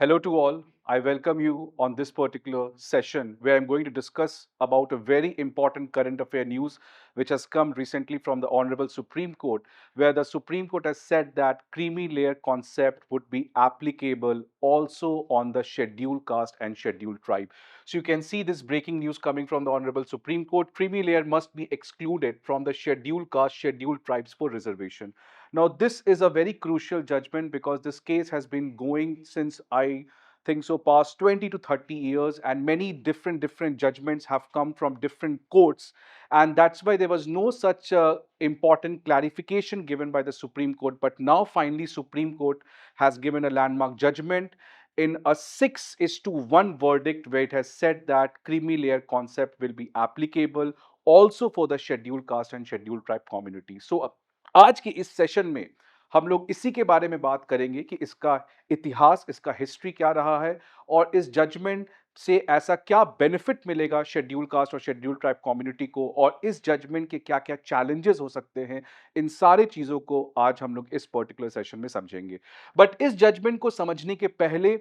Hello to all. I welcome you on this particular session where I'm going to discuss about a very important current affair news which has come recently from the Honorable Supreme Court, where the Supreme Court has said that creamy layer concept would be applicable also on the scheduled caste and scheduled tribe. So you can see this breaking news coming from the Honorable Supreme Court. Creamy layer must be excluded from the scheduled caste, scheduled tribes for reservation. Now, this is a very crucial judgment because this case has been going since I think so past 20 to 30 years, and many different judgments have come from different courts, and that's why there was no such important clarification given by the Supreme Court. But now finally Supreme Court has given a landmark judgment in a 6:1 verdict where it has said that creamy layer concept will be applicable also for the scheduled caste and scheduled tribe community. So आज की इस session में हम लोग इसी के बारे में बात करेंगे कि इसका इतिहास, इसका हिस्ट्री क्या रहा है और इस जजमेंट से ऐसा क्या बेनिफिट मिलेगा शेड्यूल कास्ट और शेड्यूल ट्राइब कम्युनिटी को, और इस जजमेंट के क्या-क्या चैलेंजेस हो सकते हैं। इन सारी चीज़ों को आज हम लोग इस पर्टिकुलर सेशन में समझेंगे। बट इस जजमेंट को समझने के पहले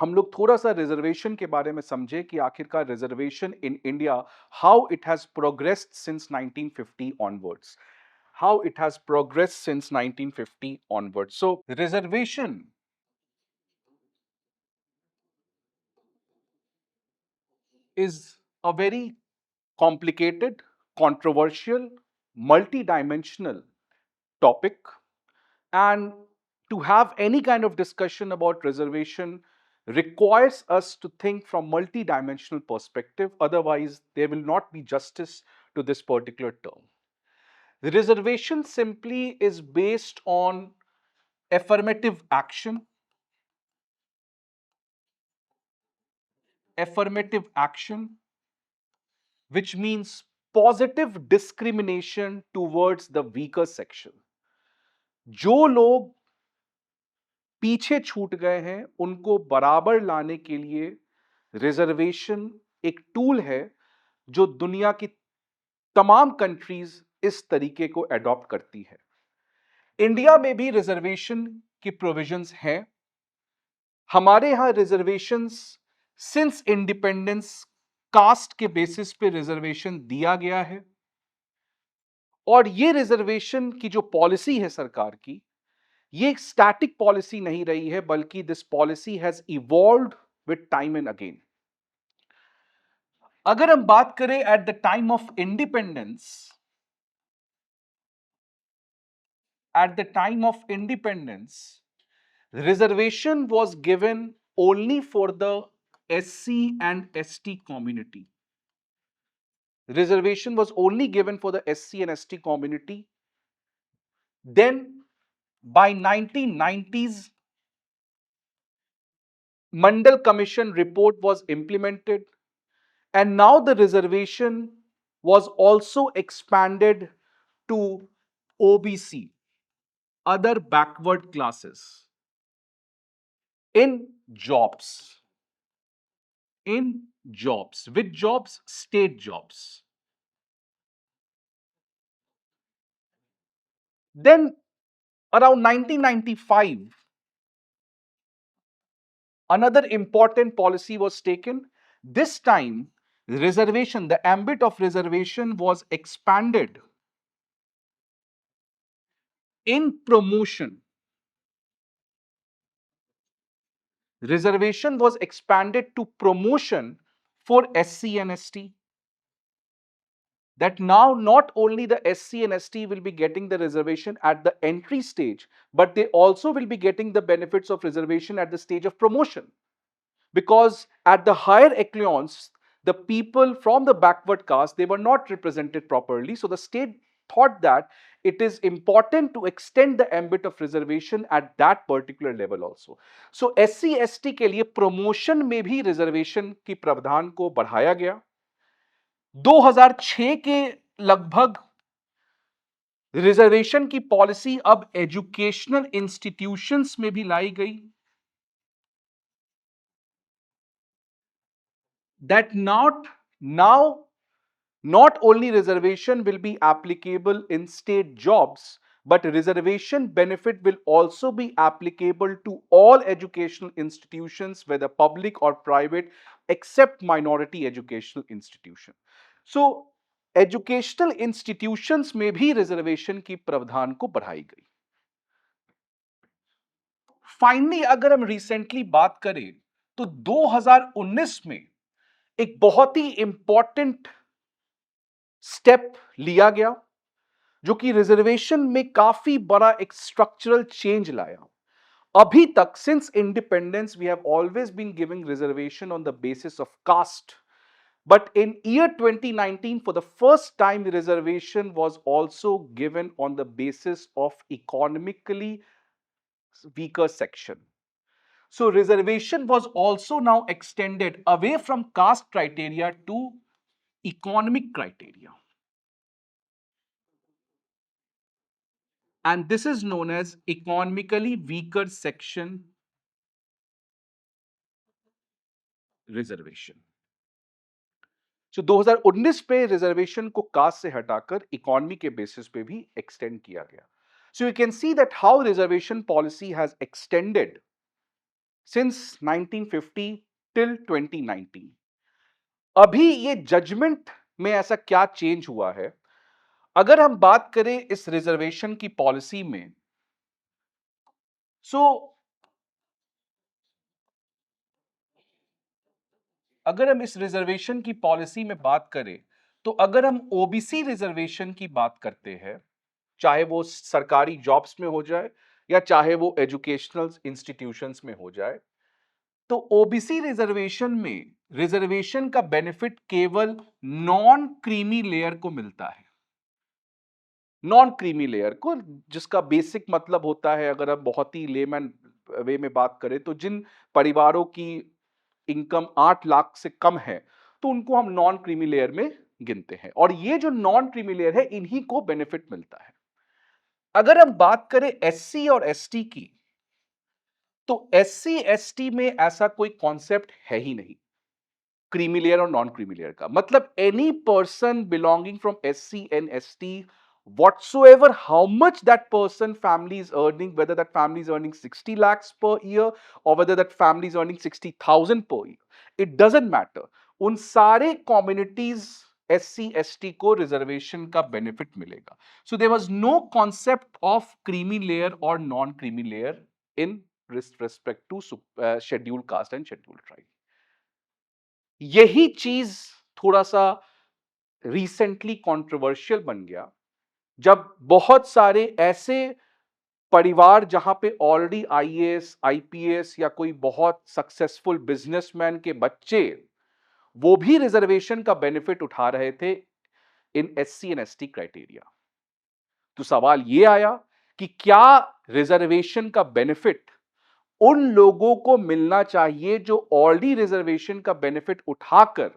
हम लोग थोड़ा-सा रिजर्वेशन के बारे में समझें कि आखिरकार reservation in India, how it has progressed since 1950 onwards. How it has progressed since 1950 onwards. So, reservation is a very complicated, controversial, multi-dimensional topic, and to have any kind of discussion about reservation requires us to think from multi-dimensional perspective. Otherwise, there will not be justice to this particular term. The reservation simply is based on affirmative action, which means positive discrimination towards the weaker section. जो लोग पीछे छूट गए हैं उनको बराबर लाने के लिए रिजर्वेशन एक टूल है जो दुनिया की तमाम कंट्रीज इस तरीके को एडॉप्ट करती है। इंडिया में भी रिजर्वेशन की प्रोविजंस हैं। हमारे यहां रिजर्वेशंस सिंस इंडिपेंडेंस कास्ट के बेसिस पे रिजर्वेशन दिया गया है, और ये रिजर्वेशन की जो पॉलिसी है सरकार की, ये एक स्टैटिक पॉलिसी नहीं रही है, बल्कि this policy has evolved with time and again. अगर हम बात करें at the time of independence, reservation was given only for the SC and ST community. Reservation was only given for the SC and ST community. Then by 1990s, Mandal Commission report was implemented, and now the reservation was also expanded to OBC, other backward classes, in jobs. Which jobs? State jobs. Then around 1995, another important policy was taken. This time, the ambit of reservation was expanded in promotion. Reservation was expanded to promotion for SC and ST. That now not only the SC and ST will be getting the reservation at the entry stage, but they also will be getting the benefits of reservation at the stage of promotion. Because at the higher echelons, the people from the backward caste, they were not represented properly. So the state thought that it is important to extend the ambit of reservation at that particular level also. So SC ST के लिए promotion में भी reservation की प्रावधान को बढ़ाया गया। 2006 के लगभग रिजर्वेशन की पॉलिसी अब एजुकेशनल इंस्टीट्यूशंस में भी लाई गई, that now not only reservation will be applicable in state jobs, but reservation benefit will also be applicable to all educational institutions, whether public or private, except minority educational institution. So, educational institutions में भी reservation की प्रावधान को बढ़ाई गई। Finally अगर हम recently बात करें तो 2019 में एक बहुत ही इंपॉर्टेंट स्टेप लिया गया जो कि रिजर्वेशन में काफी बड़ा एक स्ट्रक्चरल चेंज लाया। अभी तक since independence we have always been giving reservation on the basis of caste, but in year 2019 for the first time reservation was also given on the basis of economically weaker section. So reservation was also now extended away from caste criteria to economic criteria, and this is known as economically weaker section reservation. So 2019 पे reservation को cast से हटाकर economy के basis पे भी extend किया गया. So you can see that how reservation policy has extended since 1950 till 2019. अभी ये जजमेंट में ऐसा क्या चेंज हुआ है? अगर हम बात करें इस रिजर्वेशन की पॉलिसी में, अगर हम इस रिजर्वेशन की पॉलिसी में बात करें तो अगर हम ओबीसी रिजर्वेशन की बात करते हैं, चाहे वो सरकारी जॉब्स में हो जाए या चाहे वो एजुकेशनल इंस्टीट्यूशंस में हो जाए, तो ओबीसी रिजर्वेशन में रिजर्वेशन का बेनिफिट केवल नॉन क्रीमी लेयर को मिलता है। नॉन क्रीमी लेयर को, जिसका बेसिक मतलब होता है, अगर आप बहुत ही लेमैन वे में बात करें तो जिन परिवारों की इनकम 8 लाख से कम है तो उनको हम नॉन क्रीमी लेयर में गिनते हैं, और ये जो नॉन क्रीमी लेयर है इन्हीं को बेनिफिट मिलता है। अगर हम बात करें एससी और एसटी की, तो एससी एसटी में ऐसा कोई कॉन्सेप्ट है ही नहीं क्रीमी लेयर और नॉन क्रीमी लेयर का। मतलब any person belonging from SC and ST, whatsoever how much that person family is earning, whether that family is earning 60 lakhs per year or whether that family is earning 60,000 per year, it doesn't matter, उन सारे communities SC ST को reservation का benefit मिलेगा। So there was no concept of creamy layer or non creamy layer in respect to scheduled caste and scheduled tribe. यही चीज थोड़ा सा recently controversial बन गया जब बहुत सारे ऐसे परिवार जहां पे ऑलरेडी आईएएस आईपीएस या कोई बहुत सक्सेसफुल बिजनेसमैन के बच्चे वो भी रिजर्वेशन का बेनिफिट उठा रहे थे इन एससी एंड एसटी क्राइटेरिया। तो सवाल ये आया कि क्या रिजर्वेशन का बेनिफिट उन लोगों को मिलना चाहिए जो ऑलरेडी रिजर्वेशन का बेनिफिट उठाकर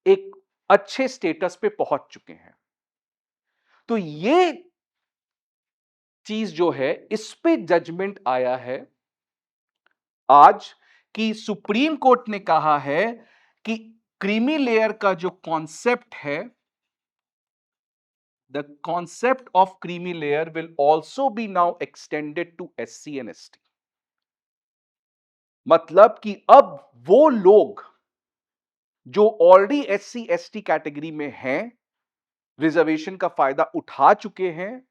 एक अच्छे स्टेटस पे पहुंच चुके हैं। तो ये चीज जो है इस पे जजमेंट आया है आज कि सुप्रीम कोर्ट ने कहा है कि क्रीमी लेयर का जो कॉन्सेप्ट है, the concept of creamy layer will also be now extended to SC and ST. मतलब कि अब वो लोग जो ऑलरेडी एससी एसटी कैटेगरी में हैं, रिजर्वेशन का फायदा उठा चुके हैं,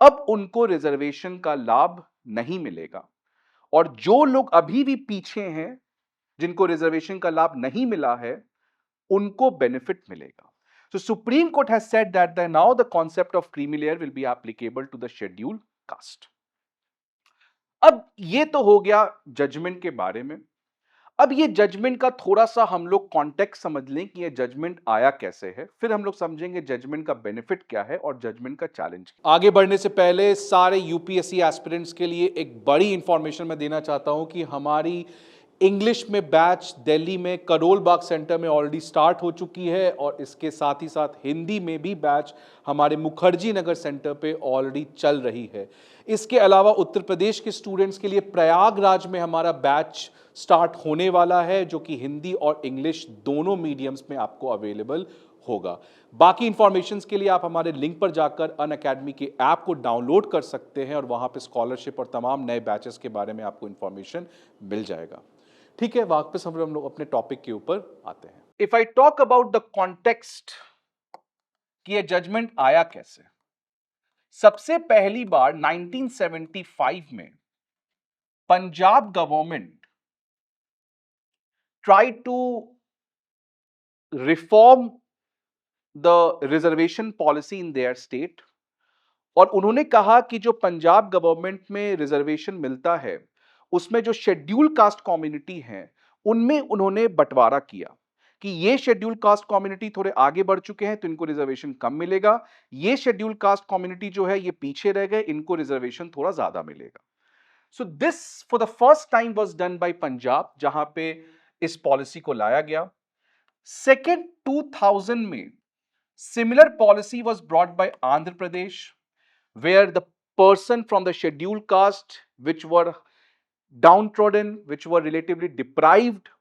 अब उनको रिजर्वेशन का लाभ नहीं मिलेगा, और जो लोग अभी भी पीछे हैं जिनको रिजर्वेशन का लाभ नहीं मिला है उनको बेनिफिट मिलेगा। So Supreme Court has said that now the concept of creamy layer will be applicable to the scheduled caste. अब ये तो हो गया जजमेंट के बारे में। अब ये जजमेंट का थोड़ा सा हम लोग कॉन्टेक्स्ट समझ लें कि ये जजमेंट आया कैसे है, फिर हम लोग समझेंगे जजमेंट का बेनिफिट क्या है और जजमेंट का चैलेंज। आगे बढ़ने से पहले सारे यूपीएससी एस्पिरेंट्स के लिए एक बड़ी इंफॉर्मेशन मैं देना चाहता हूं कि हमारी इंग्लिश में बैच दिल्ली में करोल बाग सेंटर में ऑलरेडी स्टार्ट हो चुकी है, और इसके साथ ही साथ हिंदी में भी बैच हमारे मुखर्जी नगर सेंटर पे ऑलरेडी चल रही है। इसके अलावा उत्तर प्रदेश के स्टूडेंट्स के लिए प्रयागराज में हमारा बैच स्टार्ट होने वाला है जो कि हिंदी और इंग्लिश दोनों मीडियम्स में आपको अवेलेबल होगा। बाकी इंफॉर्मेशंस के लिए आप हमारे लिंक पर जाकर अनअकैडमी के ऐप को डाउनलोड कर सकते हैं और वहां पे स्कॉलरशिप और तमाम नए बैचेस के बारे में आपको इंफॉर्मेशन मिल जाएगा। ठीक है, वापस हम लोग अपने टॉपिक के ऊपर आते हैं। If I talk about the context कि ये जजमेंट आया कैसे, सबसे पहली बार 1975 में Punjab government tried to reform the reservation policy in their state और उन्होंने कहा कि जो पंजाब गवर्नमेंट में रिजर्वेशन मिलता है उसमें जो शेड्यूल कास्ट कम्युनिटी हैं उनमें उन्होंने बंटवारा किया कि ये शेड्यूल कास्ट कम्युनिटी थोड़े आगे बढ़ चुके हैं तो इनको रिजर्वेशन कम मिलेगा, ये शेड्यूल कास्ट कम्युनिटी जो है ये पीछे रह गए, इनको रिजर्वेशन थोड़ा ज्यादा मिलेगा। So this for the first time was done by Punjab, जहां पे इस पॉलिसी को लाया गया। सेकेंड 2000 में similar policy was brought by Andhra Pradesh, where the person from the scheduled caste, which were downtrodden, which were relatively deprived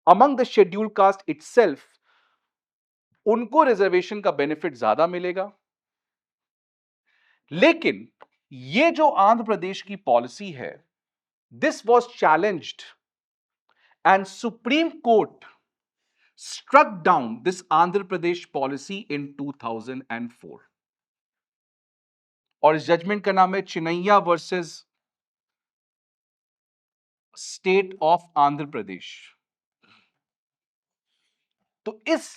among the scheduled caste itself, उनको reservation का benefit ज्यादा मिलेगा। लेकिन ये जो आंध्र प्रदेश की पॉलिसी है, this was challenged and supreme court struck down this Andhra Pradesh policy in 2004 और इस जजमेंट का नाम है चिनैया वर्सेस स्टेट ऑफ आंध्र प्रदेश। तो इस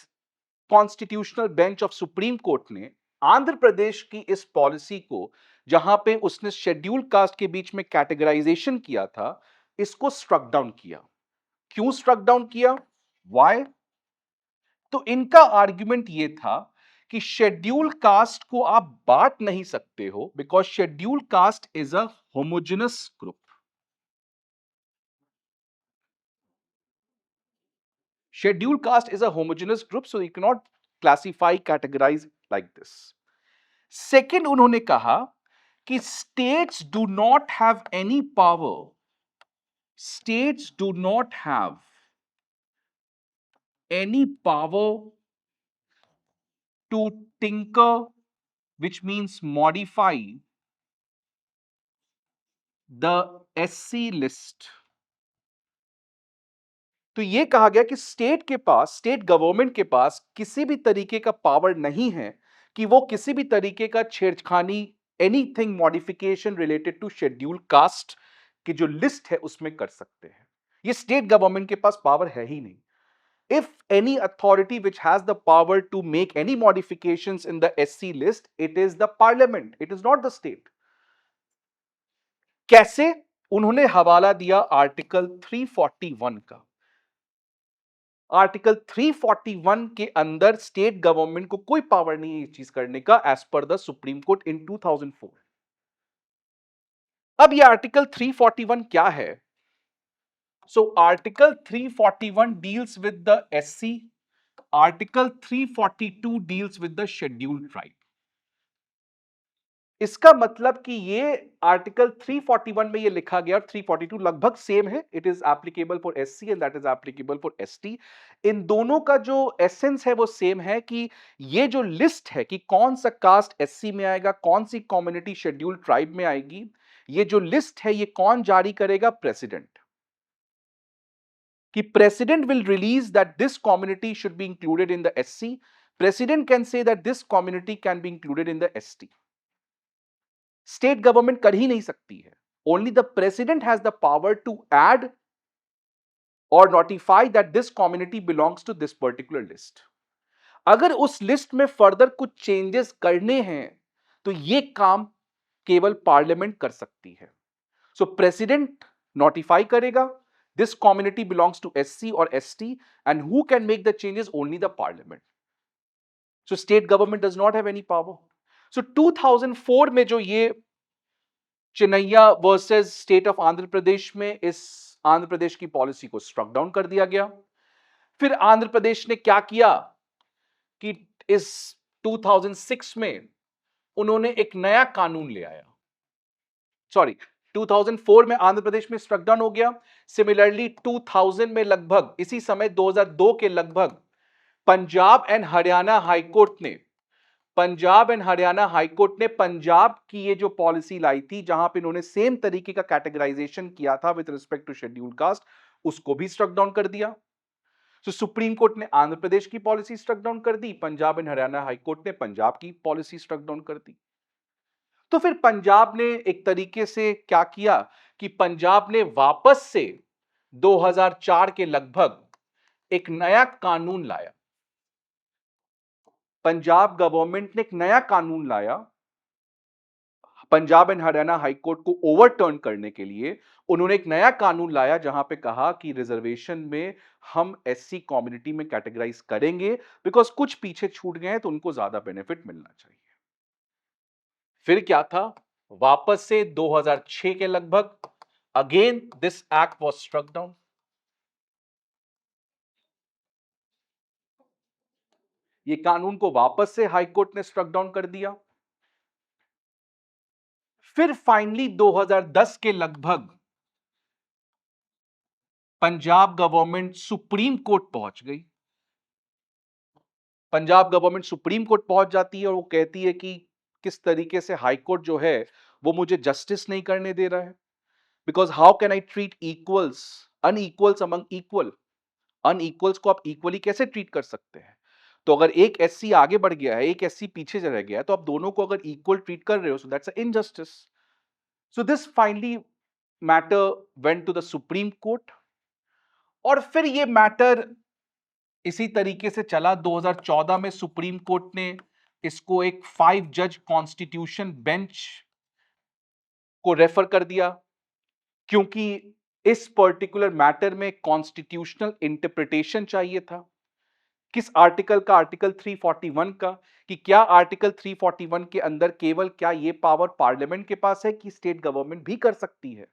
constitutional bench of supreme court ने आंध्र प्रदेश की इस पॉलिसी को, जहां पे उसने शेड्यूल कास्ट के बीच में कैटेगराइजेशन किया था, इसको स्ट्रक डाउन किया। क्यों स्ट्रक डाउन किया, व्हाई? तो इनका आर्ग्यूमेंट ये था कि शेड्यूल कास्ट को आप बांट नहीं सकते हो because schedule caste is a homogeneous group. Scheduled caste is a homogeneous group, so you cannot classify, categorize like this. Second, उन्होंने कहा कि states do not have any power. States do not have any power to tinker, which means modify the SC list. तो ये कहा गया कि state के पास, state government के पास किसी भी तरीके का पावर नहीं है कि वो किसी भी तरीके का छेड़खानी, anything modification related to schedule caste की जो लिस्ट है उसमें कर सकते हैं। ये स्टेट गवर्नमेंट के पास पावर है ही नहीं। If any authority which has the power to make any modifications in the SC list, it is the parliament, it is not the state. कैसे? उन्होंने हवाला दिया आर्टिकल 341 का। आर्टिकल 341 के अंदर स्टेट गवर्नमेंट को कोई पावर नहीं है इस चीज करने का, as per the supreme court इन 2004। अब ये आर्टिकल 341 क्या है? So article 341 deals with the SC, article 342 deals with the scheduled tribe. इसका मतलब कि ये आर्टिकल 341 में ये लिखा गया और 342 लगभग सेम है। It is applicable for SC and that is applicable for ST. इन दोनों का जो एसेंस है वो सेम है कि ये जो लिस्ट है कि कौन सा कास्ट एससी में आएगा, कौन सी कम्युनिटी शेड्यूल्ड ट्राइब में आएगी, ये जो लिस्ट है ये कौन जारी करेगा? प्रेसिडेंट। कि president will release that this community should be included in the SC, president can say that this community can be included in the ST. State government कर ही नहीं सकती है। Only the president has the power to add और notify that this community belongs to this particular list. अगर उस list में further कुछ चेंजेस करने हैं तो यह काम केवल पार्लियामेंट कर सकती है। सो प्रेसिडेंट नोटिफाई करेगा this community belongs to SC और ST, and who can make the changes? Only the parliament. So state government does not have any power. So 2004 में जो ये Chinnaiah versus state of Andhra Pradesh में इस आंध्र प्रदेश की पॉलिसी को struck down कर दिया गया। फिर आंध्र प्रदेश ने क्या किया कि इस 2006 में उन्होंने एक नया कानून ले आया। सॉरी, 2004 में आंध्र प्रदेश में स्ट्रक डाउन हो गया। सिमिलरली 2000 में लगभग इसी समय 2002 के लगभग पंजाब एंड हरियाणा हाईकोर्ट ने पंजाब की ये जो पॉलिसी लाई थी, जहां पे इन्होंने सेम तरीके का कैटेगराइजेशन किया था with respect to schedule caste, उसको भी स्ट्रक डाउन कर दिया। तो सुप्रीम कोर्ट ने आंध्र प्रदेश की पॉलिसी स्ट्रक डाउन कर दी, पंजाब एंड हरियाणा हाईकोर्ट ने पंजाब की पॉलिसी स्ट्रक डाउन कर दी। तो फिर पंजाब ने एक तरीके से क्या किया कि पंजाब ने वापस से 2004 के लगभग एक नया कानून लाया। पंजाब गवर्नमेंट ने एक नया कानून लाया पंजाब एंड हरियाणा हाईकोर्ट को ओवरटर्न करने के लिए। उन्होंने एक नया कानून लाया जहां पे कहा कि रिजर्वेशन में हम एससी कम्युनिटी में कैटेगराइज करेंगे, बिकॉज कुछ पीछे छूट गए हैं तो उनको ज्यादा बेनिफिट मिलना चाहिए। फिर क्या था, वापस से 2006 के लगभग again this act was struck down. ये कानून को वापस से हाईकोर्ट ने स्ट्रक डाउन कर दिया। फिर फाइनली 2010 के लगभग पंजाब गवर्नमेंट सुप्रीम कोर्ट पहुंच गई। पंजाब गवर्नमेंट सुप्रीम कोर्ट पहुंच जाती है और वो कहती है कि किस तरीके से हाई कोर्ट जो है वो मुझे जस्टिस नहीं करने दे रहा है, because how can I treat equals unequals among equal. Unequals को आप इक्वली कैसे ट्रीट कर सकते हैं? तो अगर एक एससी आगे बढ़ गया है, एक एससी पीछे रह गया है, तो आप दोनों को अगर इक्वल ट्रीट कर रहे हो, so that's injustice. So this finally matter went to the supreme court. और फिर ये मैटर इसी तरीके से चला। 2014 में सुप्रीम कोर्ट ने इसको एक 5 जज कॉन्स्टिट्यूशन बेंच को रेफर कर दिया, क्योंकि इस पर्टिकुलर मैटर में कॉन्स्टिट्यूशनल इंटरप्रिटेशन चाहिए था। किस आर्टिकल का? आर्टिकल 341 का। कि क्या आर्टिकल 341 के अंदर केवल क्या ये पावर पार्लियामेंट के पास है कि स्टेट गवर्नमेंट भी कर सकती है?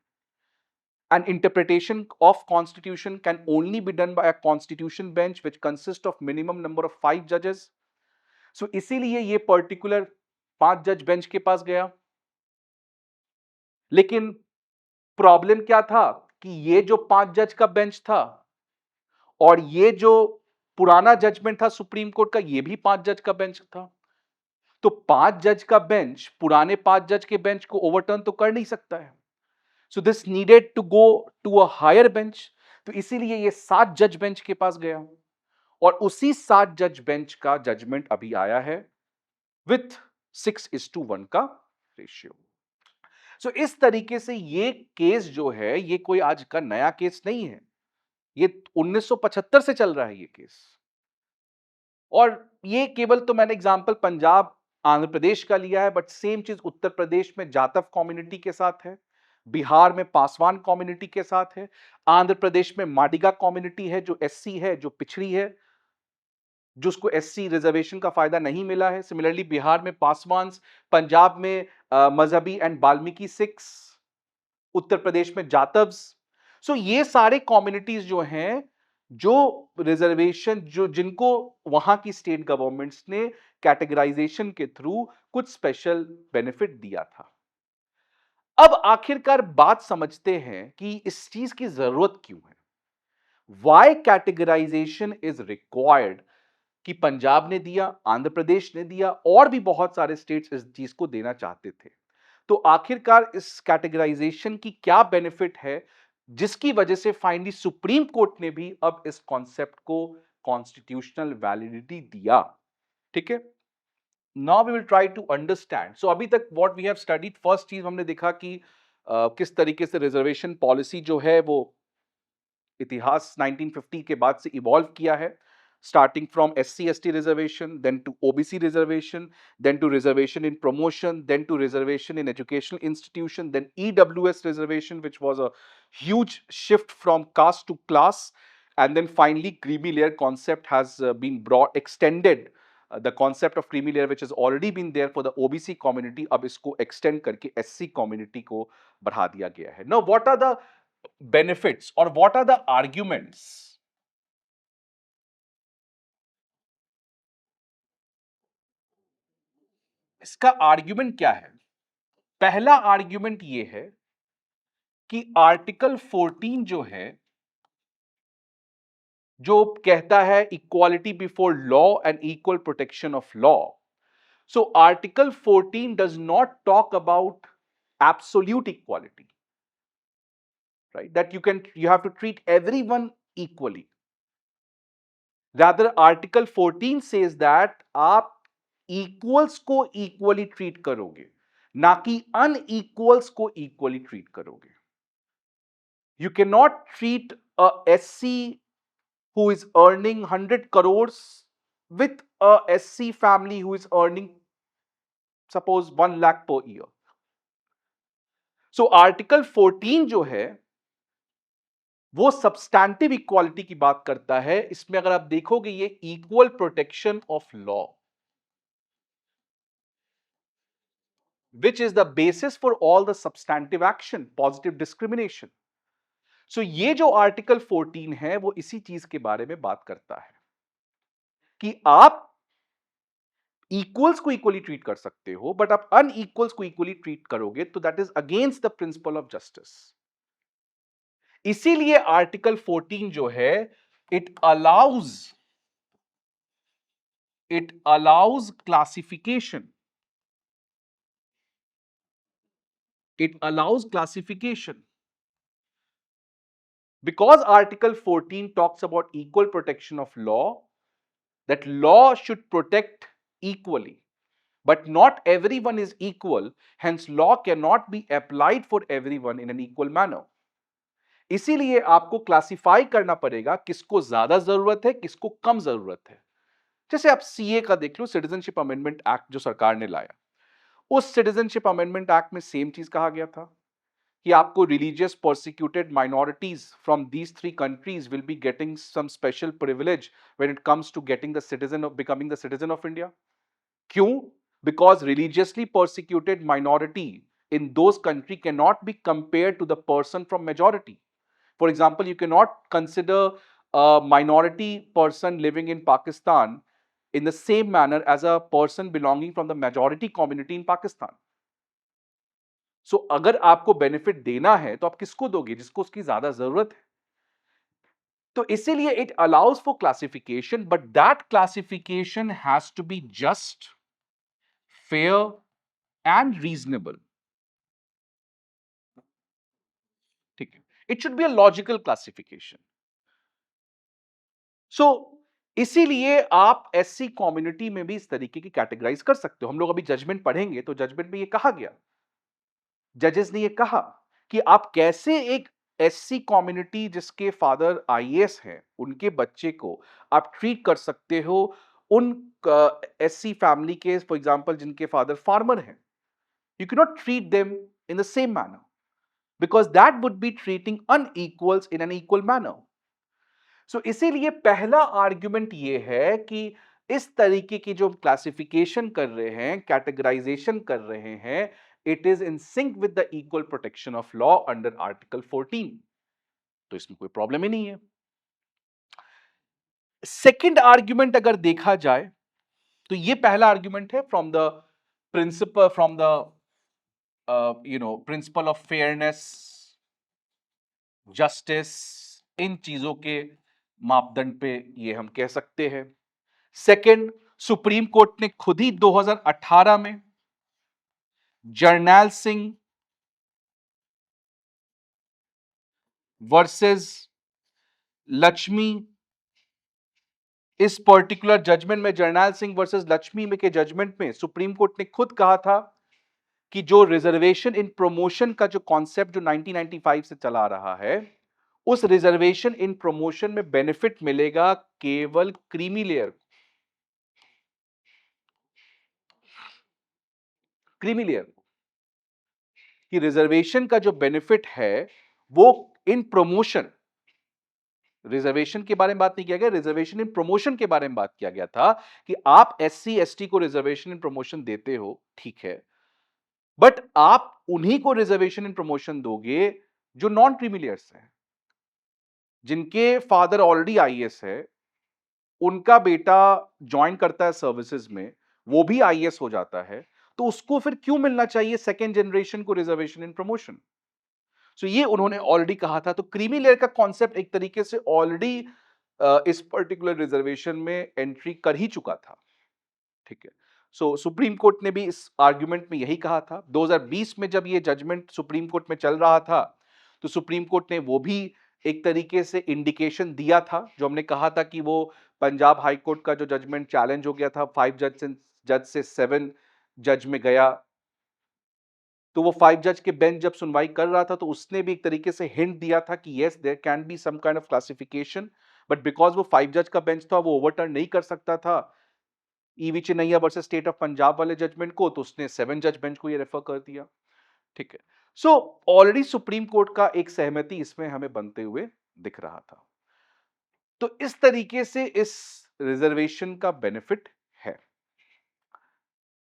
An interpretation of constitution can only be done by a constitution bench which consists of minimum number of 5 judges. So इसीलिए ये पर्टिकुलर 5 जज बेंच के पास गया। लेकिन प्रॉब्लम क्या था कि ये जो 5 जज का बेंच था और ये जो पुराना जजमेंट था सुप्रीम कोर्ट का, ये भी 5 जज का बेंच था। तो 5 जज का बेंच पुराने 5 जज के बेंच को ओवरटर्न तो कर नहीं सकता है। So this needed to go to a higher bench. तो इसीलिए ये 7 जज बेंच के पास गया और उसी 7 जज बेंच का जजमेंट अभी आया है विथ 6:1 का रेशियो। सो इस तरीके से ये केस जो है, ये कोई आज का नया केस नहीं है, ये 1975 से चल रहा है ये केस। और ये केवल तो मैंने एग्जांपल पंजाब आंध्र प्रदेश का लिया है, बट सेम चीज उत्तर प्रदेश में जातव कम्युनिटी के साथ है, बिहार में पासवान कम्युनिटी के साथ है, आंध्र प्रदेश में माडिगा कम्युनिटी है जो एससी है, जो पिछड़ी है, जिसको एससी रिजर्वेशन का फायदा नहीं मिला है। सिमिलरली बिहार में पासवान्स, पंजाब में मजहबी एंड वाल्मीकि सिख्स, उत्तर प्रदेश में जातव्स। सो ये सारे कम्युनिटीज जो हैं, जो रिजर्वेशन जो जिनको वहां की स्टेट गवर्नमेंट्स ने कैटेगराइजेशन के थ्रू कुछ स्पेशल बेनिफिट दिया था। अब आखिरकार बात समझते हैं कि इस चीज की जरूरत क्यों है। Why categorization is required? कि पंजाब ने दिया, आंध्र प्रदेश ने दिया, और भी बहुत सारे स्टेट्स इस चीज को देना चाहते थे। तो आखिरकार इस कैटेगराइजेशन की क्या बेनिफिट है, जिसकी वजह से फाइनली सुप्रीम कोर्ट ने भी अब इस कॉन्सेप्ट को कॉन्स्टिट्यूशनल वैलिडिटी दिया। ठीक है, now we will try to understand. So अभी तक what we have studied, first चीज हमने देखा कि किस तरीके से रिजर्वेशन पॉलिसी जो है वो इतिहास 1950 के बाद से इवॉल्व किया है, starting from SC/ST reservation, then to OBC reservation, then to reservation in promotion, then to reservation in educational institution, then EWS reservation, which was a huge shift from caste to class, and then finally creamy layer concept has been brought, extended. The concept of creamy layer, which has already been there for the OBC community, अब इसको extend करके SC community को बढ़ा दिया गया है. Now, what are the benefits or what are the arguments? इसका argument क्या है? पहला आर्ग्यूमेंट ये है कि आर्टिकल 14 जो है जो कहता है equality before law and equal protection of law. So Article 14 does not talk about absolute equality, right? That you have to treat everyone equally. Rather, Article 14 says that आप equals को equally treat करोगे, ना कि unequals को equally treat करोगे. You cannot treat a SC who is earning 100 crores with a SC family who is earning suppose 1 lakh per year. So article 14 जो है वो सब्सटैंटिव इक्वालिटी की बात करता है. इसमें अगर आप देखोगे ये equal protection of law which is the basis for all the substantive action, positive discrimination. So ये जो आर्टिकल 14 है वो इसी चीज के बारे में बात करता है कि आप इक्वल्स को इक्वली ट्रीट कर सकते हो, बट आप अनइक्वल्स को इक्वली ट्रीट करोगे तो that is against the principle of justice. इसीलिए आर्टिकल 14 जो है it allows classification. It allows classification because Article 14 talks about equal protection of law, that law should protect equally, but not everyone is equal, hence law cannot be applied for everyone in an equal manner. इसीलिए आपको classify करना पड़ेगा किसको ज्यादा जरूरत है, किसको कम जरूरत है. जैसे आप सीए का देख लो, सिटीजनशिप अमेंडमेंट एक्ट जो सरकार ने लाया, उस सिटीजनशिप अमेंडमेंट एक्ट में सेम चीज कहा गया था कि आपको religious persecuted minorities from these 3 countries will be getting some special privilege when it comes to getting the citizen of becoming the citizen of India. क्यों? Because religiously persecuted minority in those country cannot be compared to the person from majority. For example, you cannot consider a minority person living in Pakistan in the same manner as a person belonging from the majority community in Pakistan. सो अगर आपको benefit देना है तो आप किसको दोगे? जिसको उसकी ज्यादा जरूरत है. तो इसीलिए it allows for classification, but that classification has to be just, fair and reasonable. ठीक है, it should be a logical classification. So इसीलिए आप एससी कम्युनिटी में भी इस तरीके की कैटेगराइज कर सकते हो. हम लोग अभी जजमेंट पढ़ेंगे तो जजमेंट में ये कहा गया, जजेस ने ये कहा कि आप कैसे एक एससी कम्युनिटी जिसके फादर आईएएस हैं उनके बच्चे को आप ट्रीट कर सकते हो उन एससी फैमिली के, फॉर एग्जांपल जिनके फादर फार्मर हैं. You can not treat them in the same manner because that would be treating unequals in an equal manner. So इसीलिए पहला आर्ग्यूमेंट ये है कि इस तरीके की जो क्लासिफिकेशन कर रहे हैं, कैटेगराइजेशन कर रहे हैं, it is in sync with the equal protection of law under Article 14. तो इसमें कोई प्रॉब्लम ही नहीं है. सेकेंड आर्ग्यूमेंट अगर देखा जाए तो ये पहला आर्ग्यूमेंट है from the principle, from the principle of fairness, justice, इन चीजों के मापदंड पे ये हम कह सकते हैं. सेकेंड, सुप्रीम कोर्ट ने खुद ही 2018 में जर्नैल सिंह वर्सेस लक्ष्मी, इस पर्टिकुलर जजमेंट में, जर्नैल सिंह वर्सेस लक्ष्मी में के जजमेंट में सुप्रीम कोर्ट ने खुद कहा था कि जो रिजर्वेशन इन प्रमोशन का जो कॉन्सेप्ट जो 1995 से चला रहा है, उस रिजर्वेशन इन प्रमोशन में बेनिफिट मिलेगा केवल क्रीमी लेयर. क्रीमी लेयर कि रिजर्वेशन का जो बेनिफिट है वो इन प्रमोशन, रिजर्वेशन के बारे में बात नहीं किया गया, रिजर्वेशन इन प्रमोशन के बारे में बात किया गया था कि आप एससी एसटी को रिजर्वेशन इन प्रमोशन देते हो, ठीक है, बट आप उन्हीं को रिजर्वेशन इन प्रमोशन दोगे जो नॉन क्रीमी लेयर्स हैं, जिनके फादर ऑलरेडी आईएएस है, उनका बेटा ज्वाइन करता है सर्विसेज में, वो भी आईएएस हो जाता है, तो उसको फिर क्यों मिलना चाहिए सेकेंड जनरेशन को रिजर्वेशन इन प्रमोशन? सो ये उन्होंने ऑलरेडी कहा था. तो क्रीमी लेयर का कॉन्सेप्ट एक तरीके से ऑलरेडी इस पर्टिकुलर रिजर्वेशन में एंट्री कर ही चुका था। ठीक है। सो सुप्रीम कोर्ट ने भी इस आर्गुमेंट में यही कहा था। 2020 में जब ये जजमेंट सुप्रीम कोर्ट में चल रहा था, तो सुप्रीम कोर्ट ने वो भी एक तरीके से इंडिकेशन दिया था, जो हमने कहा था कि वो पंजाब हाई कोर्ट का जो जजमेंट चैलेंज हो गया था 5 जज से 7 जज में गया। तो वो 5 जज के बेंच जब सुनवाई कर रहा था, तो उसने भी एक तरीके से हिंट दिया था कि yes there can be some kind of classification, but because वो 5 जज का बेंच था, वो ओवरटर्न नहीं कर सकता था EV Chinnaiah versus state of Punjab वाले जजमेंट को, तो उसने 7 जज बेंच को ये रेफर कर दिया। ठीक है। सो ऑलरेडी सुप्रीम कोर्ट का एक सहमति इसमें हमें बनते हुए दिख रहा था। तो इस तरीके से इस रिजर्वेशन का बेनिफिट है।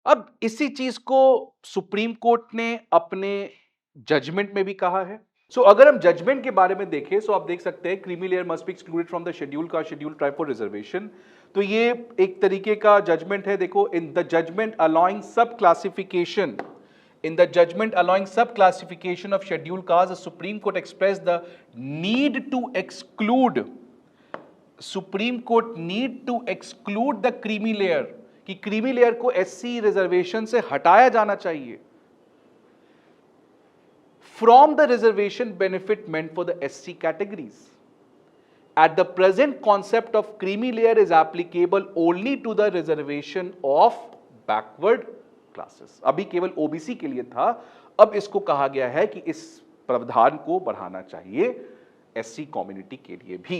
अब इसी चीज को सुप्रीम कोर्ट ने अपने जजमेंट में भी कहा है। सो अगर हम जजमेंट के बारे में देखें, सो आप देख सकते हैं creamy layer must be excluded from the schedule का शेड्यूल ट्राइब फॉर रिजर्वेशन। तो ये एक तरीके का जजमेंट है। देखो, इन द जजमेंट अलाउइंग सब classification in the judgment allowing sub classification of scheduled castes, the supreme court expressed the need to exclude the creamy layer, कि क्रीमी लेयर को एससी रिजर्वेशन से हटाया जाना चाहिए from the reservation benefit meant for the SC categories. At the present, concept of creamy layer is applicable only to the reservation of backward classes. अभी केवल OBC के लिए था, अब इसको कहा गया है कि इस प्रावधान को बढ़ाना चाहिए एससी कम्युनिटी के लिए भी।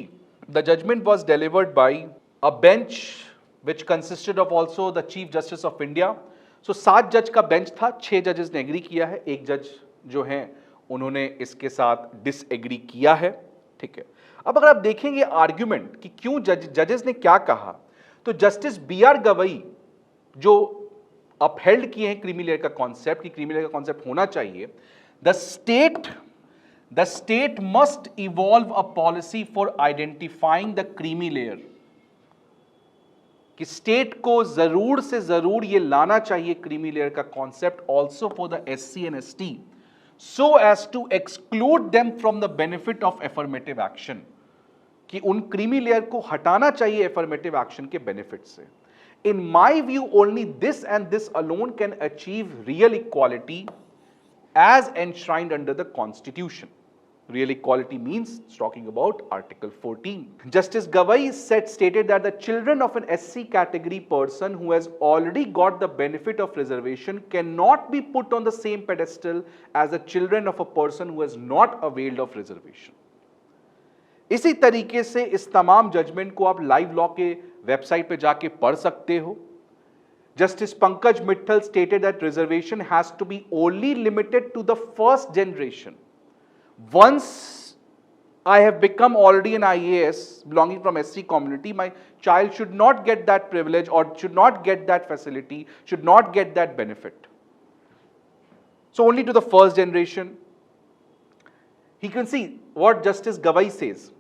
The judgment was delivered by a bench which consisted of also the Chief Justice of India. So 7 जज का बेंच था, 6 जजेस ने एग्री किया है, एक जज जो हैं उन्होंने इसके साथ डिसएग्री किया है। ठीक है। अब अगर आप देखेंगे आर्ग्यूमेंट कि क्यों जजेस ने क्या कहा, तो जस्टिस बीआर गवई जो अपहेल्ड किए हैं क्रीमी लेयर का कॉन्सेप्ट, कि क्रीमी लेयर का कॉन्सेप्ट होना चाहिए, the state must evolve a policy for identifying the creamy layer, कि स्टेट को जरूर से जरूर ये लाना चाहिए क्रीमी लेयर का concept also for the SC and ST, so as to exclude them from the benefit of affirmative action, कि उन क्रीमी लेयर को हटाना चाहिए एफर्मेटिव एक्शन के बेनिफिट से। In my view only this and this alone can achieve real equality as enshrined under the constitution. Real equality means talking about Article 14. Justice Gavai stated that the children of an SC category person who has already got the benefit of reservation cannot be put on the same pedestal as the children of a person who has not availed of reservation. इसी तरीके से इस तमाम judgement को आप live law के website पे जाके पढ़ सकते हो। Justice Pankaj Mittal stated that reservation has to be only limited to the first generation. Once I have become already an IAS belonging from SC community, my child should not get that privilege or should not get that facility, should not get that benefit. So only to the first generation. He can see what Justice Gavai says.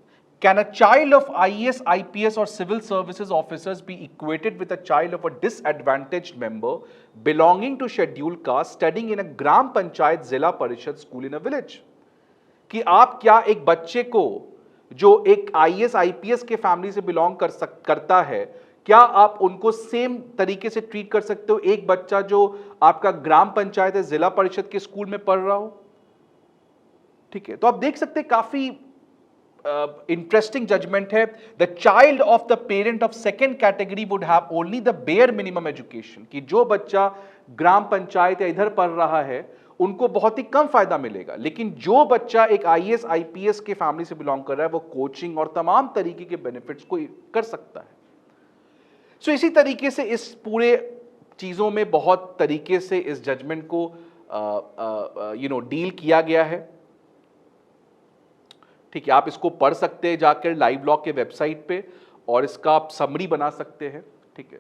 Can a child of IAS, IPS or civil services officers be equated with a child of a disadvantaged member belonging to scheduled caste studying in a Gram Panchayat Zilla Parishad school in a village? कि आप क्या एक बच्चे को जो एक IAS IPS के family से बिलोंग करता है, क्या आप उनको सेम तरीके से ट्रीट कर सकते हो एक बच्चा जो आपका ग्राम पंचायत या जिला परिषद के स्कूल में पढ़ रहा हो? ठीक है। तो आप देख सकते हैं काफी इंटरेस्टिंग जजमेंट है। The child of the parent of second category would have only the bare minimum education, कि जो बच्चा ग्राम पंचायत या इधर पढ़ रहा है उनको बहुत ही कम फायदा मिलेगा, लेकिन जो बच्चा एक आईएएस आईपीएस के फैमिली से बिलोंग कर रहा है वो कोचिंग और तमाम तरीके के बेनिफिट्स को कर सकता है। सो इसी तरीके से इस पूरे चीजों में बहुत तरीके से इस जजमेंट को डील किया गया है। ठीक है, आप इसको पढ़ सकते हैं जाकर लाइव लॉ के वेबसाइट पे, और इसका आप समरी बना सकते हैं। ठीक है,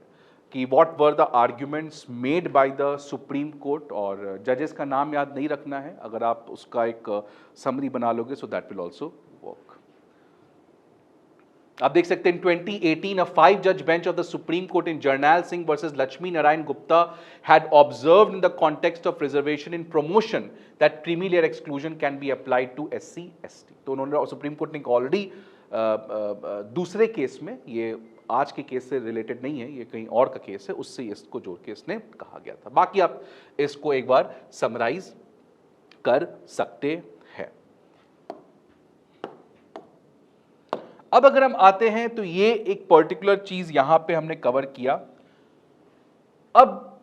कि what were the arguments made by the supreme court, और जजेस का नाम याद नहीं रखना है, अगर आप उसका एक समरी बना लोगे so that will also work. आप देख सकते हैं 2018 a 5 judge bench of the Supreme Court in Jarnail Singh versus Lakshmi Narayan Gupta had observed in the context of reservation in promotion that creamy layer exclusion can be applied to SC ST। तो उन्होंने supreme court ने already दूसरे case में, ये आज के case से related नहीं है, ये कहीं और का केस है, उससे इसको जोड़ के इसने कहा गया था। बाकी आप इसको एक बार समराइज कर सकते हैं। अब अगर हम आते हैं तो ये एक पर्टिकुलर चीज यहां पे हमने कवर किया। अब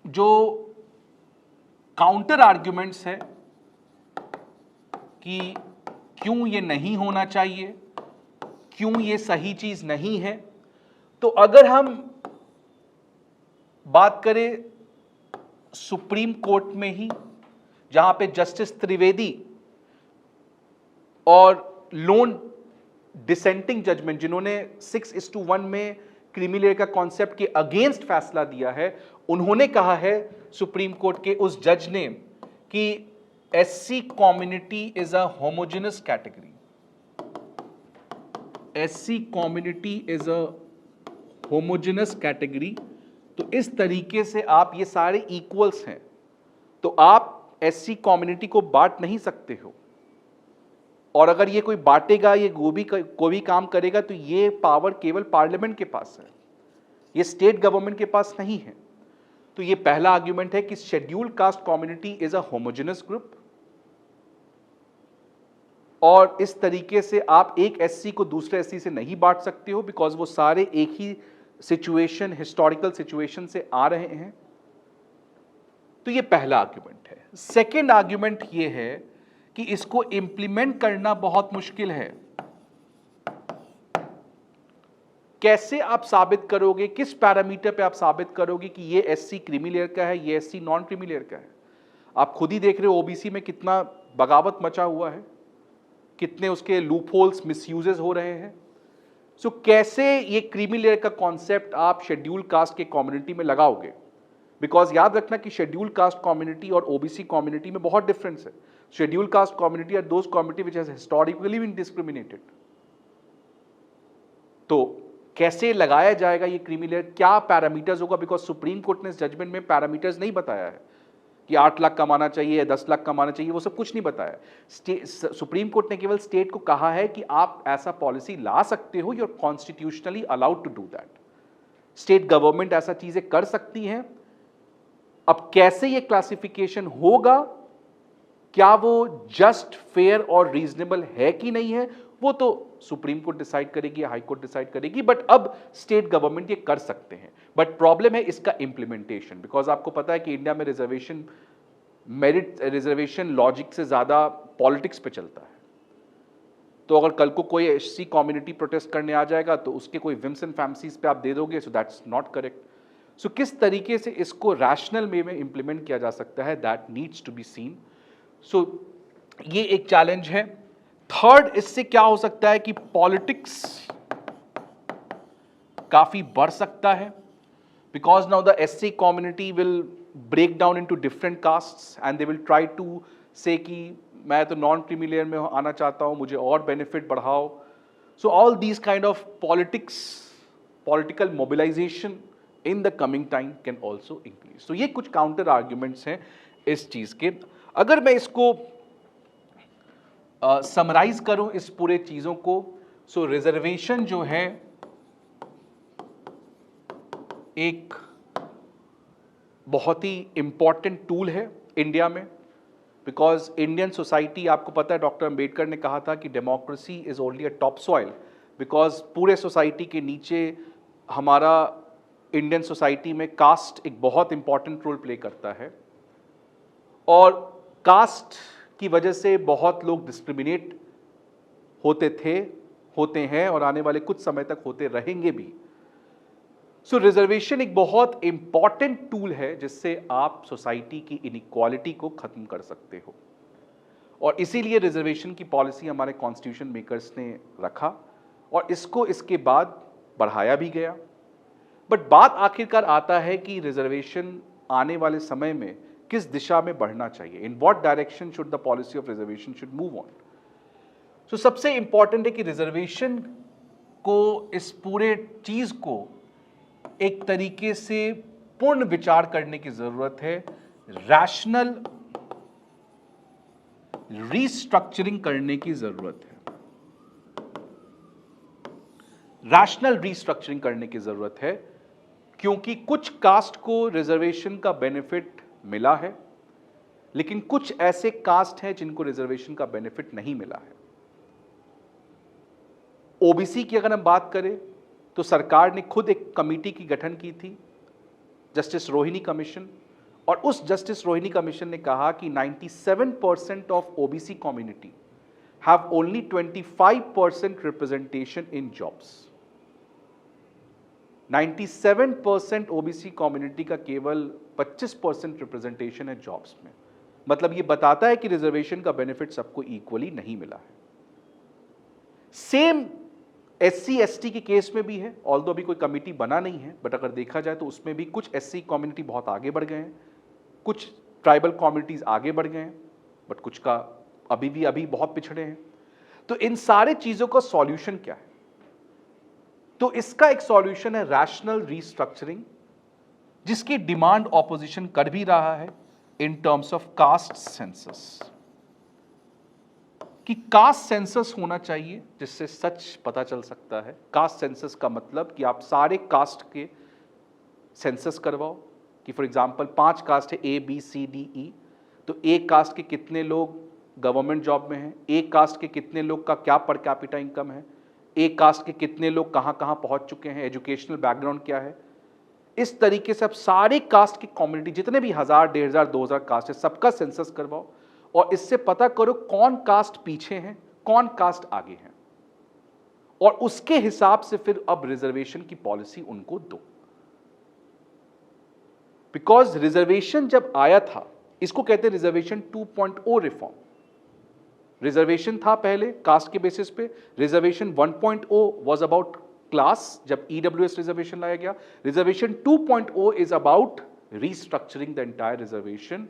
जो काउंटर आर्ग्यूमेंट्स है कि क्यों ये नहीं होना चाहिए, क्यों ये सही चीज नहीं है, तो अगर हम बात करें सुप्रीम कोर्ट में ही, जहां पे जस्टिस त्रिवेदी और लोन डिसेंटिंग जजमेंट जिन्होंने 6:1 में क्रीमी का कॉन्सेप्ट के अगेंस्ट फैसला दिया है, उन्होंने कहा है सुप्रीम कोर्ट के उस जज ने कि SC community is a homogeneous category, SC community is a homogeneous category. तो इस तरीके से आप, ये सारे इक्वल्स हैं, तो आप एससी कम्युनिटी को बांट नहीं सकते हो, और अगर ये कोई बांटेगा, ये कोई भी काम करेगा, तो ये पावर केवल पार्लियामेंट के पास है, ये स्टेट गवर्नमेंट के पास नहीं है। तो ये पहला आर्ग्यूमेंट है कि scheduled caste community is a homogeneous group, और इस तरीके से आप एक एससी को दूसरे एससी से नहीं बांट सकते हो, बिकॉज वो सारे एक ही सिचुएशन, हिस्टोरिकल सिचुएशन से आ रहे हैं। तो ये पहला आर्ग्यूमेंट है। सेकेंड आर्ग्यूमेंट ये है कि इसको इंप्लीमेंट करना बहुत मुश्किल है। कैसे आप साबित करोगे, किस पैरामीटर पे आप साबित करोगे कि ये एससी क्रीमी लेयर का है, ये एससी नॉन क्रीमी लेयर का है? आप खुद ही देख रहे हो ओबीसी में कितना बगावत मचा हुआ है, कितने उसके लूप होल्स, मिसयूजेस हो रहे हैं। सो कैसे ये क्रीमी लेयर का कॉन्सेप्ट आप शेड्यूल कास्ट के कम्युनिटी में लगाओगे? बिकॉज याद रखना कि शेड्यूल कास्ट कम्युनिटी और ओबीसी कम्युनिटी में बहुत डिफरेंस है। Schedule caste community are those community which has historically been discriminated. तो कैसे लगाया जाएगा ये क्रीमी लेयर, क्या पैरामीटर्स होगा? बिकॉज सुप्रीम कोर्ट ने इस जजमेंट में पैरामीटर्स नहीं बताया है कि 8 लाख कमाना चाहिए, 10 लाख कमाना चाहिए, वो सब कुछ नहीं बताया। सुप्रीम कोर्ट ने केवल स्टेट को कहा है कि आप ऐसा पॉलिसी ला सकते हो, you are constitutionally allowed to do that. State government ऐसा चीजें कर सकती हैं। अब कैसे ये क्लासिफिकेशन होगा, क्या वो जस्ट, फेयर और रीजनेबल है कि नहीं है, वो तो सुप्रीम कोर्ट डिसाइड करेगी या हाई कोर्ट डिसाइड करेगी, बट अब स्टेट गवर्नमेंट ये कर सकते हैं। बट प्रॉब्लम है इसका इंप्लीमेंटेशन, बिकॉज आपको पता है कि इंडिया में रिजर्वेशन मेरिट, रिजर्वेशन लॉजिक से ज्यादा पॉलिटिक्स पे चलता है। तो अगर कल को कोई एससी कम्युनिटी प्रोटेस्ट करने आ जाएगा तो उसके कोई विम्स एंड फैंसीज पे आप दे दोगे, सो दैट्स नॉट करेक्ट। सो किस तरीके से इसको रैशनल वे में इंप्लीमेंट किया जा सकता है, that needs to be seen. So ये एक चैलेंज है। थर्ड, इससे क्या हो सकता है कि पॉलिटिक्स काफी बढ़ सकता है, because now the SC community will break down into different castes and they will try to say कि मैं तो नॉन क्रीमी लेयर में आना चाहता हूं, मुझे और बेनिफिट बढ़ाओ। So all these kind of political mobilization in the coming time can also increase. So ये कुछ काउंटर आर्ग्यूमेंट्स हैं इस चीज के। अगर मैं इसको समराइज करूं इस पूरे चीजों को, सो रिजर्वेशन जो है एक बहुत ही इंपॉर्टेंट टूल है इंडिया में, बिकॉज इंडियन सोसाइटी, आपको पता है डॉक्टर अंबेडकर ने कहा था कि democracy is only a top soil, because पूरे सोसाइटी के नीचे हमारा इंडियन सोसाइटी में कास्ट एक बहुत इंपॉर्टेंट रोल प्ले करता है, और कास्ट की वजह से बहुत लोग डिस्क्रिमिनेट होते थे, होते हैं, और आने वाले कुछ समय तक होते रहेंगे भी। सो रिजर्वेशन एक बहुत इंपॉर्टेंट टूल है जिससे आप सोसाइटी की इनइक्वालिटी को खत्म कर सकते हो, और इसीलिए रिजर्वेशन की पॉलिसी हमारे कॉन्स्टिट्यूशन मेकर्स ने रखा, और इसको इसके बाद बढ़ाया भी गया। बट बात आखिरकार आता है कि रिजर्वेशन आने वाले समय में किस दिशा में बढ़ना चाहिए, in what direction should the policy of reservation should move on. So सबसे इंपॉर्टेंट है कि रिजर्वेशन को, इस पूरे चीज को एक तरीके से पूर्ण विचार करने की जरूरत है, रैशनल रीस्ट्रक्चरिंग करने की जरूरत है। रैशनल रीस्ट्रक्चरिंग करने की जरूरत है, क्योंकि कुछ कास्ट को रिजर्वेशन का बेनिफिट मिला है, लेकिन कुछ ऐसे कास्ट हैं जिनको रिजर्वेशन का बेनिफिट नहीं मिला है। ओबीसी की अगर हम बात करें तो सरकार ने खुद एक कमेटी की गठन की थी, जस्टिस रोहिणी कमीशन, और उस जस्टिस रोहिणी कमीशन ने कहा कि 97% of OBC community have only 25% representation in jobs. 97% OBC community का केवल 25% रिप्रेजेंटेशन है जॉब्स में। मतलब ये बताता है कि रिजर्वेशन का बेनिफिट सबको इक्वली नहीं मिला है। सेम एससी एसटी के केस में भी है, ऑल्दो अभी कोई कमेटी बना नहीं है, बट अगर देखा जाए तो उसमें भी कुछ एससी कम्युनिटी बहुत आगे बढ़ गए हैं, कुछ ट्राइबल कम्युनिटीज आगे बढ़ गए हैं, बट कुछ का अभी बहुत पिछड़े हैं। तो इन सारे चीजों का सॉल्यूशन क्या है? तो इसका एक सॉल्यूशन है रैशनल रीस्ट्रक्चरिंग, जिसकी डिमांड ऑपोजिशन कर भी रहा है in terms of caste census, कि कास्ट सेंसस होना चाहिए जिससे सच पता चल सकता है। कास्ट सेंसस का मतलब कि आप सारे कास्ट के सेंसस करवाओ, कि फॉर एग्जांपल 5 कास्ट है A B C D E, तो एक कास्ट के कितने लोग गवर्नमेंट जॉब में हैं, एक कास्ट के कितने लोग का क्या पर कैपिटा इनकम है, एक कास्ट के कितने लोग कहां कहां पहुंच चुके हैं, एजुकेशनल बैकग्राउंड क्या है। इस तरीके से आप सारे कास्ट की कम्युनिटी, जितने भी 1000, 1500, 2000 कास्ट है, सबका सेंसस करवाओ, और इससे पता करो कौन कास्ट पीछे हैं, कौन कास्ट आगे हैं, और उसके हिसाब से फिर अब रिजर्वेशन की पॉलिसी उनको दो। बिकॉज रिजर्वेशन जब आया था, इसको कहते हैं रिजर्वेशन 2.0 रिफॉर्म। रिजर्वेशन था पहले कास्ट के बेसिस पे, रिजर्वेशन 1.0 वाज अबाउट क्लास, जब ईडब्ल्यूएस रिजर्वेशन लाया गया। Reservation 2.0 is about restructuring the entire reservation,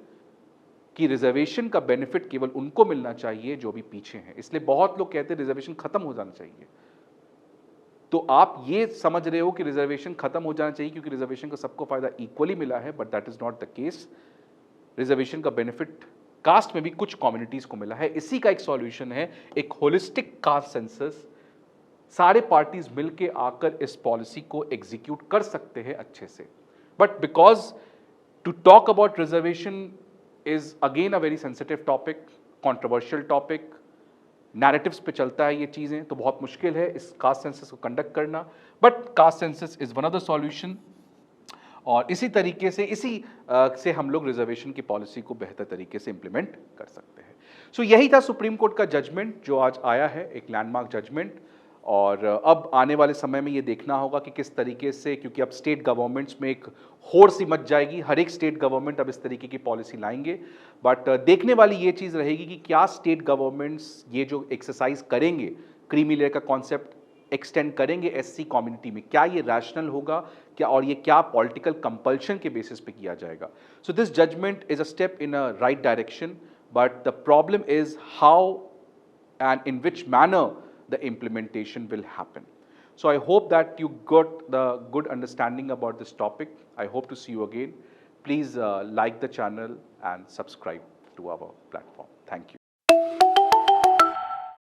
कि रिजर्वेशन का बेनिफिट केवल उनको मिलना चाहिए जो भी पीछे हैं। इसलिए बहुत लोग कहते हैं रिजर्वेशन खत्म हो जाना चाहिए। तो आप ये समझ रहे हो कि रिजर्वेशन खत्म हो जाना चाहिए क्योंकि रिजर्वेशन का सबको फायदा इक्वली मिला है, but that is not the case. Reservation का बेनिफिट कास्ट में भी कुछ कम्युनिटीज को मिला है। इसी का एक सॉल्यूशन है एक होलिस्टिक कास्ट सेंसस। सारे पार्टीज मिलके आकर इस पॉलिसी को एग्जीक्यूट कर सकते हैं अच्छे से, but because to talk about reservation is again a very sensitive topic, controversial topic, narratives पे चलता है ये चीज़ें, तो बहुत मुश्किल है इस कास्ट सेंसस को कंडक्ट करना, but caste census is one of the solution. और इसी तरीके से से हम लोग रिजर्वेशन की पॉलिसी को बेहतर तरीके से इंप्लीमेंट कर सकते हैं। सो यही था सुप्रीम कोर्ट का जजमेंट जो आज आया है, एक लैंडमार्क जजमेंट। और अब आने वाले समय में ये देखना होगा कि किस तरीके से, क्योंकि अब स्टेट गवर्नमेंट्स में एक होड़ सी मच जाएगी, हर एक स्टेट गवर्नमेंट अब इस तरीके की पॉलिसी लाएंगे। बट देखने वाली ये चीज़ रहेगी कि क्या स्टेट गवर्नमेंट्स ये जो एक्सरसाइज करेंगे, क्रीमी लेयर का कॉन्सेप्ट एक्सटेंड करेंगे एससी कम्युनिटी में, क्या ये रैशनल होगा क्या, और ये क्या पॉलिटिकल कंपल्शन के बेसिस पे किया जाएगा। So this judgement is a step in a right direction, but the problem is how and in which manner the implementation will happen. So I hope that you got the good understanding about this topic. I hope to see you again. Please like the channel and subscribe to our platform. Thank you.